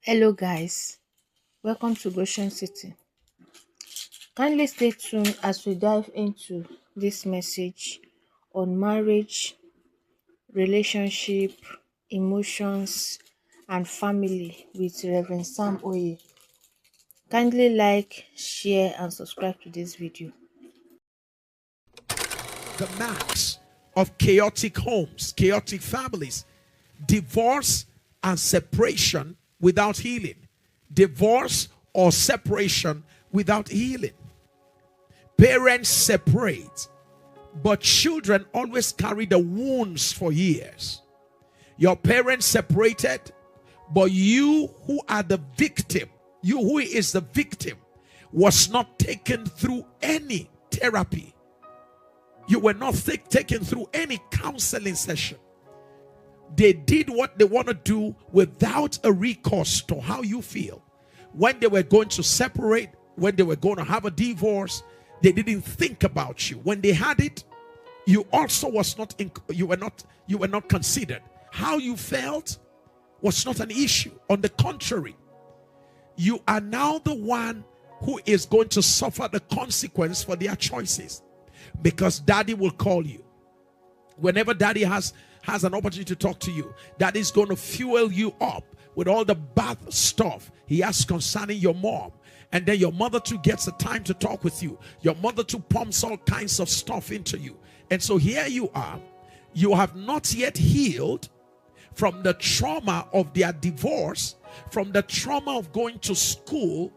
Hello guys, welcome to Goshen City. Kindly stay tuned as we dive into this message on marriage, relationship, emotions, and family with Reverend Sam Oye. Kindly like, share, and subscribe to this video. The marks of chaotic homes, chaotic families, divorce and separation without healing, divorce or separation without healing. Parents separate, but children always carry the wounds for years. Your parents separated, but you who are the victim, you who is the victim, was not taken through any therapy. You were not taken through any counseling session. They did what they want to do without a recourse to how you feel. When they were going to separate, when they were going to have a divorce, they didn't think about you. When they had it, you also was not you were not considered. How you felt was not an issue. On the contrary, you are now the one who is going to suffer the consequence for their choices, because daddy will call you. Whenever daddy has an opportunity to talk to you, daddy's going to fuel you up with all the bad stuff he has concerning your mom. And then your mother too gets the time to talk with you. Your mother too pumps all kinds of stuff into you. And so here you are. You have not yet healed from the trauma of their divorce, from the trauma of going to school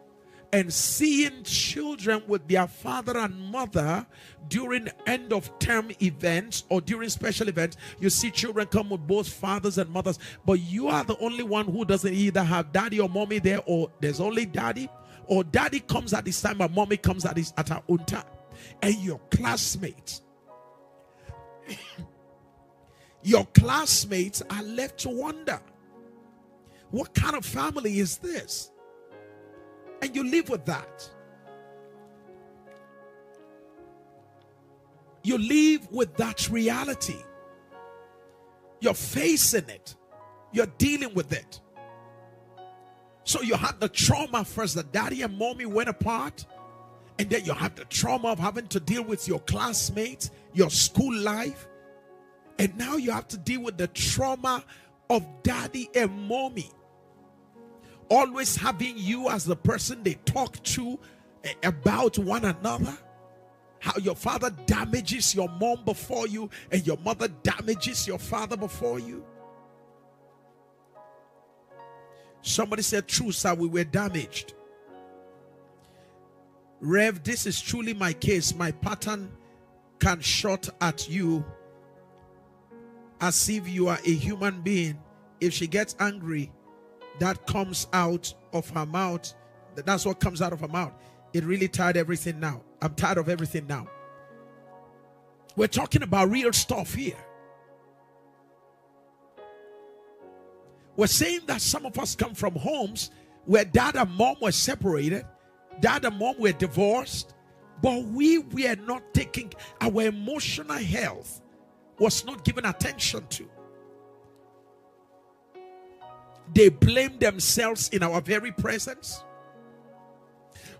and seeing children with their father and mother during end of term events or during special events. You see children come with both fathers and mothers, but you are the only one who doesn't either have daddy or mommy there, or there's only daddy, or daddy comes at this time and mommy comes at her own time. And your classmates are left to wonder, what kind of family is this? And you live with that. You live with that reality. You're facing it. You're dealing with it. So you had the trauma first that daddy and mommy went apart. And then you have the trauma of having to deal with your classmates, your school life. And now you have to deal with the trauma of daddy and mommy always having you as the person they talk to about one another. How your father damages your mom before you and your mother damages your father before you. Somebody said, true, sir, we were damaged. Rev, this is truly my case. My pattern can shot at you as if you are a human being. If she gets angry, that comes out of her mouth. That's what comes out of her mouth. It really tired everything now. I'm tired of everything now. We're talking about real stuff here. We're saying that some of us come from homes where dad and mom were separated, dad and mom were divorced, but we were not taking, our emotional health was not given attention to. They blamed themselves in our very presence.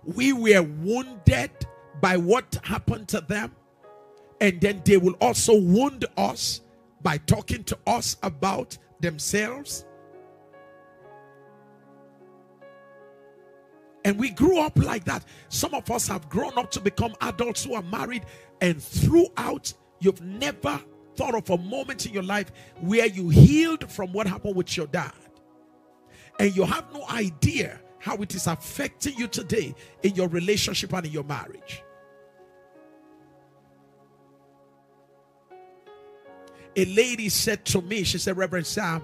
We were wounded by what happened to them. And then they will also wound us by talking to us about themselves. And we grew up like that. Some of us have grown up to become adults who are married. And throughout, you've never thought of a moment in your life where you healed from what happened with your dad. And you have no idea how it is affecting you today in your relationship and in your marriage. A lady said to me, she said, Reverend Sam,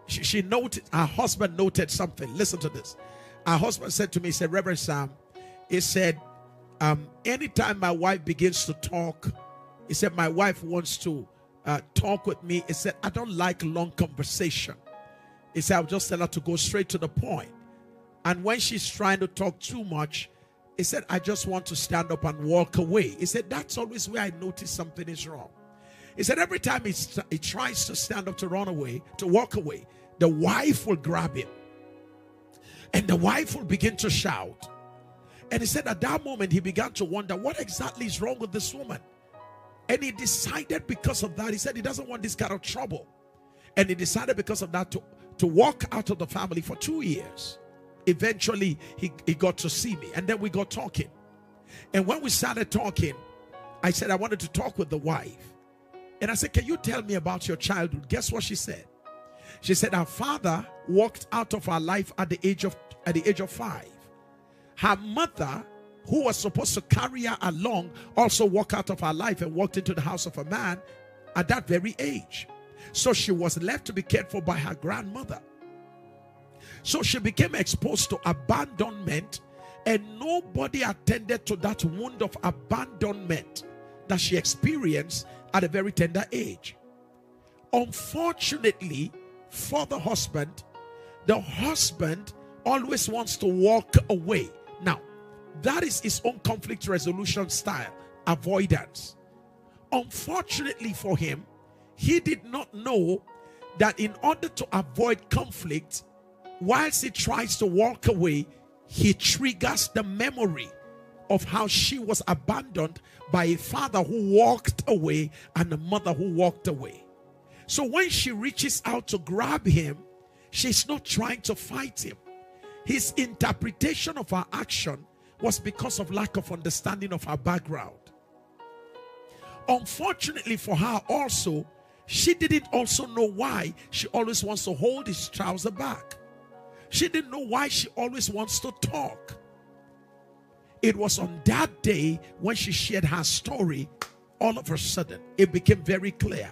she noted, her husband noted something. Listen to this. Her husband said to me, he said, Reverend Sam, he said, anytime my wife begins to talk, he said, my wife wants to talk with me. He said, I don't like long conversation. He said, I'll just tell her to go straight to the point. And when she's trying to talk too much, he said, I just want to stand up and walk away. He said, that's always where I notice something is wrong. He said, every time he tries to stand up to run away, to walk away, the wife will grab him. And the wife will begin to shout. And he said at that moment, he began to wonder what exactly is wrong with this woman. And he decided because of that, he said he doesn't want this kind of trouble. And he decided because of that to walk out of the family for 2 years. Eventually, he got to see me. And then we got talking. And when we started talking, I said I wanted to talk with the wife. And I said, can you tell me about your childhood? Guess what she said? She said her father walked out of her life at the age of 5. Her mother, who was supposed to carry her along, also walked out of her life and walked into the house of a man at that very age. So she was left to be cared for by her grandmother. So she became exposed to abandonment, and nobody attended to that wound of abandonment that she experienced at a very tender age. Unfortunately for the husband always wants to walk away. Now, that is his own conflict resolution style, avoidance. Unfortunately for him, he did not know that in order to avoid conflict, whilst he tries to walk away, he triggers the memory of how she was abandoned by a father who walked away and a mother who walked away. So when she reaches out to grab him, she's not trying to fight him. His interpretation of her action was because of lack of understanding of her background. Unfortunately for her also, she didn't also know why she always wants to hold his trouser back. She didn't know why she always wants to talk. It was on that day when she shared her story, all of a sudden, it became very clear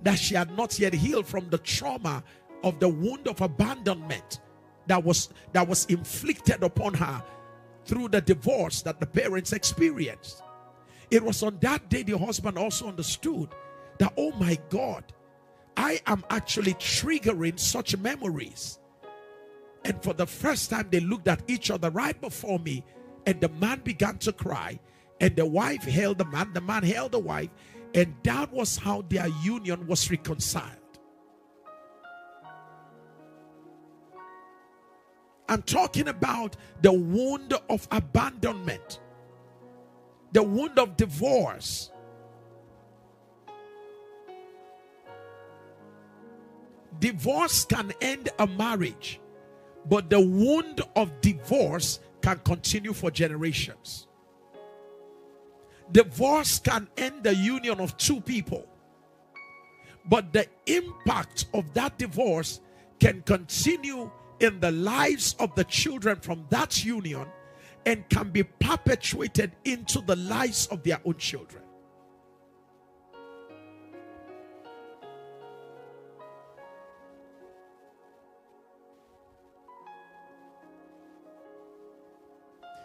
that she had not yet healed from the trauma of the wound of abandonment that was inflicted upon her through the divorce that the parents experienced. It was on that day the husband also understood that, oh my God, I am actually triggering such memories. And for the first time, they looked at each other right before me, and the man began to cry, and the wife held the man held the wife, and that was how their union was reconciled. I'm talking about the wound of abandonment, the wound of divorce. Divorce can end a marriage, but the wound of divorce can continue for generations. Divorce can end the union of two people, but the impact of that divorce can continue in the lives of the children from that union and can be perpetuated into the lives of their own children.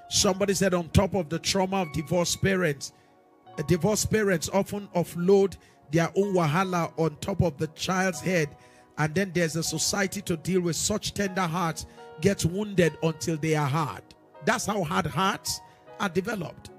Somebody said on top of the trauma of divorced parents often offload their own wahala on top of the child's head, and then there's a society to deal with. Such tender hearts get wounded until they are hard. That's how hard hearts are developed.